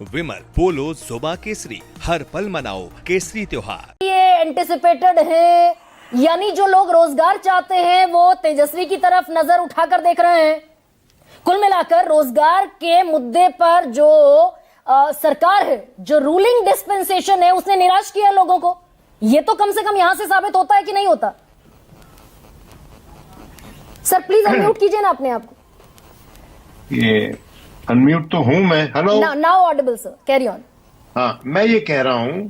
विमल पोलो जोबा केसरी, हर पल मनाओ केसरी त्योहार। ये एंटिसिपेटेड है, यानी जो लोग रोजगार चाहते हैं वो तेजस्वी की तरफ नजर उठाकर देख रहे हैं। कुल मिलाकर रोजगार के मुद्दे पर जो सरकार है, जो रूलिंग डिस्पेंसेशन है, उसने निराश किया लोगों को। ये तो कम से कम यहां से साबित होता है कि नहीं होता। सर प्लीज अनम्यूट कीजिए ना अपने आप को। ये अनम्यूट तो हूं मैं। Hello, now Audible sir, carry on. हाँ, मैं ये कह रहा हूं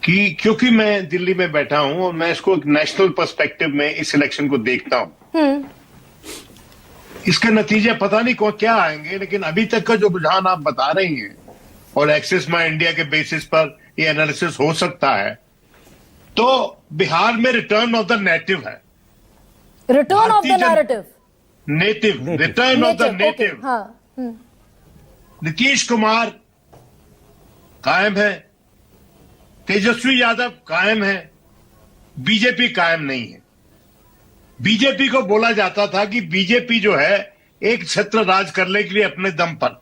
कि क्योंकि मैं दिल्ली में बैठा हूं और मैं इसको एक नेशनल पर्सपेक्टिव में इस इलेक्शन को देखता हूं। इसके नतीजे पता नहीं क्या आएंगे, लेकिन अभी तक का जो रुझान आप बता रही हैं और एक्सेस माई इंडिया के बेसिस पर ये एनालिसिस हो सकता है, तो बिहार में रिटर्न ऑफ द नेटिव है। Return of the narrative, native, return of the native. Nitish Kumar कायम है, तेजस्वी यादव कायम है, बीजेपी कायम नहीं है। बीजेपी को बोला जाता था कि बीजेपी जो है एक छत्र राज करने के लिए अपने दम पर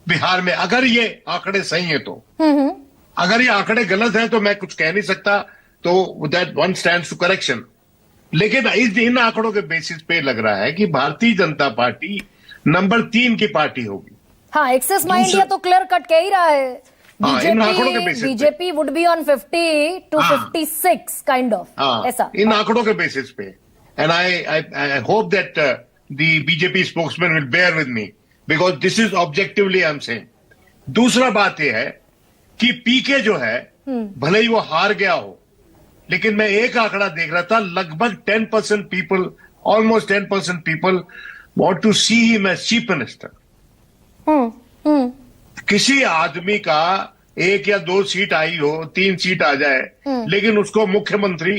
बिहार में, अगर ये आंकड़े सही हैं तो। अगर ये आंकड़े गलत हैं तो मैं कुछ कह नहीं सकता, तो that one stands to correction. लेकिन इन आंकड़ों के बेसिस पे लग रहा है कि भारतीय जनता पार्टी नंबर 3 की पार्टी होगी। हाँ, एक्सेस माई इंडिया तो क्लियर कट कह ही रहा है। BJP would be on 50 to 56 kind of, ऐसा इन आंकड़ों के बेसिस पे। And I hope that the BJP spokesman will bear with me, because this is objectively I am saying. दूसरा बात यह है कि पीके जो है, भले ही वो हार गया हो, लेकिन मैं एक आंकड़ा देख रहा था, लगभग 10% people, almost 10% people want to see him as chief minister. किसी आदमी का 1 या 2 सीट आई हो, 3 सीट आ जाए, लेकिन उसको मुख्यमंत्री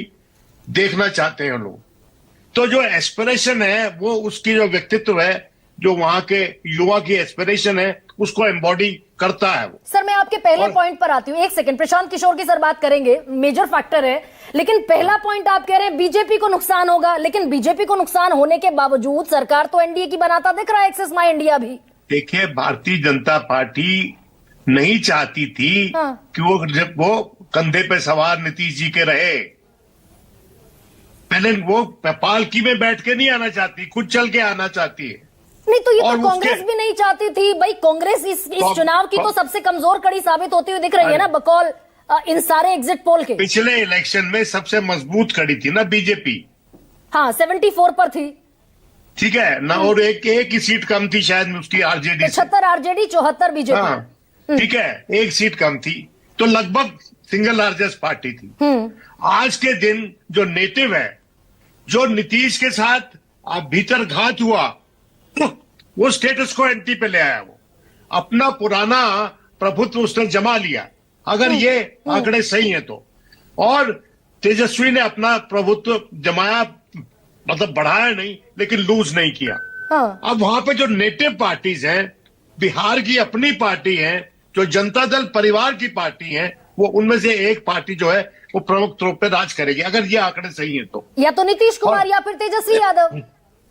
देखना चाहते हैं लोग। तो जो एस्पिरेशन है वो, उसकी जो व्यक्तित्व है, जो वहां के युवा की एस्पिरेशन है, उसको एम्बॉडी करता है वो। सर मैं आपके पहले पॉइंट पर आती हूँ, एक सेकंड। प्रशांत किशोर की सर बात करेंगे, मेजर फैक्टर है। लेकिन पहला पॉइंट आप कह रहे हैं बीजेपी को नुकसान होगा, लेकिन बीजेपी को नुकसान होने के बावजूद सरकार तो एनडीए की बनाता दिख रहा है, एक्सेस माई इंडिया भी। देखिए, भारतीय जनता पार्टी नहीं चाहती थी कि वो कंधे पे सवार नीतीश जी के रहे। पहले वो पालकी में बैठ के नहीं आना चाहती, खुद चल के आना चाहती है। नहीं तो ये तो कांग्रेस भी नहीं चाहती थी भाई। कांग्रेस इस चुनाव की तो सबसे कमजोर कड़ी साबित होती हुई दिख रही है ना, बकौल इन सारे एग्जिट पोल के। पिछले इलेक्शन में सबसे मजबूत कड़ी थी ना बीजेपी। हाँ, 74 पर थी, ठीक है ना, और एक ही सीट कम थी शायद उसकी आरजेडी से। 75 आरजेडी, 74 बीजेपी। हाँ, ठीक है, एक सीट कम थी, तो लगभग सिंगल लार्जेस्ट पार्टी थी। आज के दिन जो नेटिव है, जो नीतीश के साथ भीतर घात हुआ, वो स्टेटस को एंटी पे ले आया। वो अपना पुराना प्रभुत्व उसने जमा लिया, अगर ये आंकड़े सही हैं तो। और तेजस्वी ने अपना प्रभुत्व जमाया, मतलब बढ़ाया नहीं, लेकिन लूज नहीं किया। अब वहां पे जो नेटिव पार्टीज हैं, बिहार की अपनी पार्टी है, जो जनता दल परिवार की पार्टी है, वो उनमें से एक पार्टी जो है वो प्रमुख तौर पर राज करेगी, अगर ये आंकड़े सही हैं तो। या तो नीतीश कुमार या फिर तेजस्वी यादव।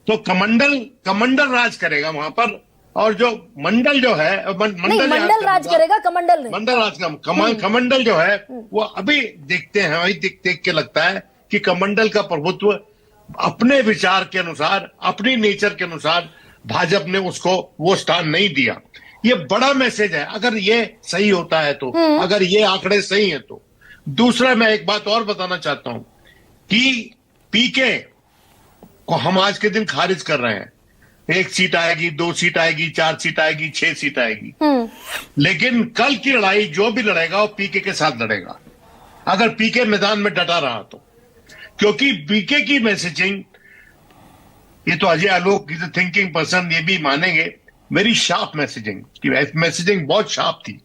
तो कमंडल राज करेगा वहां पर। और जो मंडल जो है, मंडल राज करेगा, कमंडल नहीं। मंडल राज कमंडल जो है वो अभी देखते हैं, वही देख के लगता है कि कमंडल का प्रभुत्व अपने विचार के अनुसार, अपनी नेचर के अनुसार भाजपा ने उसको वो स्थान नहीं दिया। ये बड़ा मैसेज है, अगर ये सही होता है तो, अगर ये आंकड़े सही हैं तो। दूसरा, मैं एक बात और बताना चाहता हूं कि पीके को हम आज के दिन खारिज कर रहे हैं। 1 सीट आएगी, 2 सीट आएगी, 4 सीट आएगी, 6 सीट आएगी, लेकिन कल की लड़ाई जो भी लड़ेगा वो पीके के साथ लड़ेगा, अगर पीके मैदान में डटा रहा तो। क्योंकि पीके की मैसेजिंग, ये तो Ajay Alok is a thinking person, ये भी मानेंगे, वेरी शार्प मैसेजिंग की मैसेजिंग बहुत शार्प थी,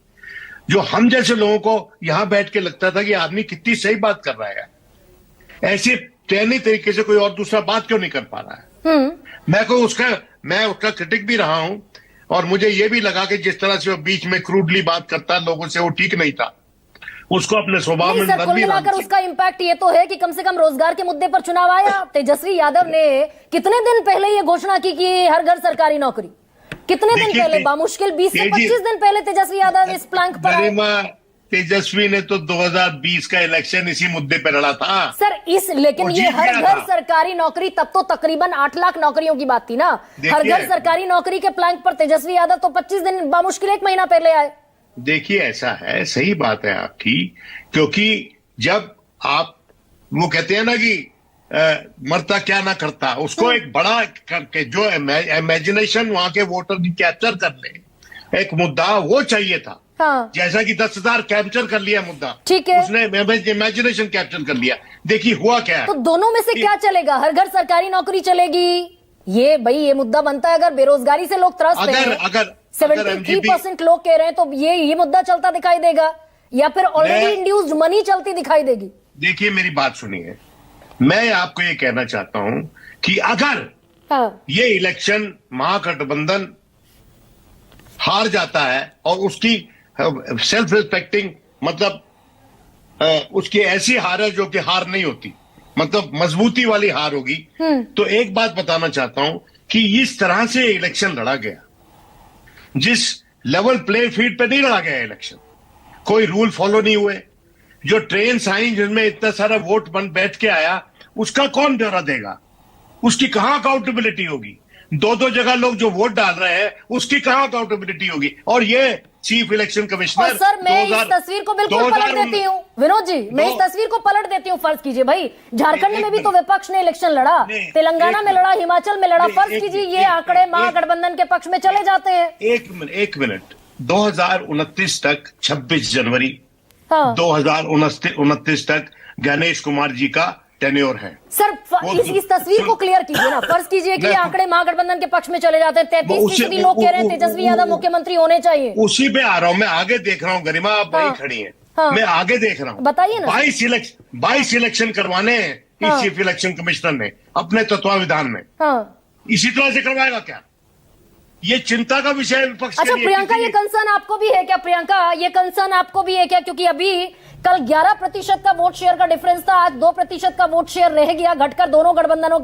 जो हम जैसे लोगों को यहां बैठ के लगता था कि आदमी कितनी सही बात कर रहा है, ऐसे टहनी तरीके से कोई और दूसरा बात क्यों नहीं कर पा रहा है। मैं उसका क्रिटिक भी रहा हूं, और मुझे यह भी लगा कि जिस तरह से वो बीच में क्रूडली बात करता लोगों से, वो ठीक नहीं था। उसको अपने स्वभाव में कुल मिलाकर उसका इम्पैक्ट ये तो है कि कम से कम रोजगार के मुद्दे पर चुनाव आया। तेजस्वी यादव ने कितने दिन पहले ये घोषणा की कि हर घर सरकारी नौकरी, कितने दिन देखिए, पहले? बामुश्किल 20 से 25 दिन पहले तेजस्वी यादव इस प्लैंक पर आए। गरिमा, तेजस्वी ने तो 2020 का इलेक्शन इसी मुद्दे पर लड़ा था। सर लेकिन वो ये जीत हर गया घर था। सरकारी नौकरी, तब तो तकरीबन 8 लाख नौकरियों की बात थी ना। हर देखिए, घर सरकारी नौकरी के प्लैंक पर तेजस्वी यादव तो 25 दिन बामुश्किल 1 महीना पहले आए। देखिए, ऐसा है, सही बात है आपकी, क्योंकि जब आप वो कहते हैं ना कि मरता क्या ना करता, उसको एक बड़ा करके जो इमेजिनेशन वहां के वोटर की कैप्चर कर ले, एक मुद्दा वो चाहिए था। हाँ। जैसा कि 10,000 कैप्चर कर लिया मुद्दा, ठीक है, उसने इमेजिनेशन कैप्चर कर लिया। देखिए हुआ क्या है, तो दोनों में से क्या चलेगा? हर घर सरकारी नौकरी चलेगी, ये मुद्दा बनता है। अगर बेरोजगारी से लोग त्रस्त हैं, अगर 73% लोग कह रहे हैं, तो ये मुद्दा चलता दिखाई देगा, या फिर ऑलरेडी इंड्यूस्ड मनी चलती दिखाई देगी? देखिए मेरी बात सुनिए, मैं आपको ये कहना चाहता हूं कि अगर ये इलेक्शन महागठबंधन हार जाता है और उसकी सेल्फ रिस्पेक्टिंग, मतलब उसकी ऐसी हार है जो कि हार नहीं होती, मतलब मजबूती वाली हार होगी, तो एक बात बताना चाहता हूं कि इस तरह से इलेक्शन लड़ा गया, जिस लेवल प्ले फील्ड पे नहीं लड़ा गया इलेक्शन, कोई रूल फॉलो नहीं हुए, जो ट्रेन आई जिसमें इतना सारा वोट बैठ के आया, उसका कौन ब्यौरा देगा? उसकी कहां अकाउंटेबिलिटी होगी? 2-2 जगह लोग जो वोट डाल रहे हैं, उसकी कहां अकाउंटेबिलिटी होगी? और ये चीफ इलेक्शन कमिश्नर, और सर मैं इस तस्वीर को बिल्कुल पलट देती हूँ विनोद जी, मैं इस तस्वीर को पलट देती हूँ। फर्ज कीजिए भाई, झारखंड में भी तो विपक्ष ने इलेक्शन लड़ा, तेलंगाना में लड़ा, हिमाचल में लड़ा। फर्ज कीजिए ये आंकड़े महागठबंधन के पक्ष में चले जाते हैं। एक मिनट 2029 तक 26 जनवरी 2029 तक गणेश कुमार जी का टेन्योर है। सर इस तस्वीर को क्लियर कीजिए ना। फर्ज कीजिए कि आंकड़े महागठबंधन के पक्ष में चले जाते हैं, 33% लोग कह रहे हैं तेजस्वी यादव मुख्यमंत्री होने चाहिए। उसी पे आ रहा हूं मैं, आगे देख रहा हूं गरिमा, आप वहीं खड़ी हैं, मैं आगे देख रहा हूं। बताइए ना। 22 इलेक्शन करवाने हैं इस चीफ इलेक्शन कमिश्नर ने अपने तत्वावधान में। इसी तरह से करवाएगा क्या? ये चिंता का विषय है विपक्ष के लिए। अच्छा प्रियंका, ये कंसर्न आपको भी है क्या? प्रियंका, ये कंसर्न आपको भी है क्या? क्योंकि अभी कल 11% का वोट शेयर का डिफरेंस था, आज 2% का वोट शेयर रह गया, घटकर दोनों गठबंधनों के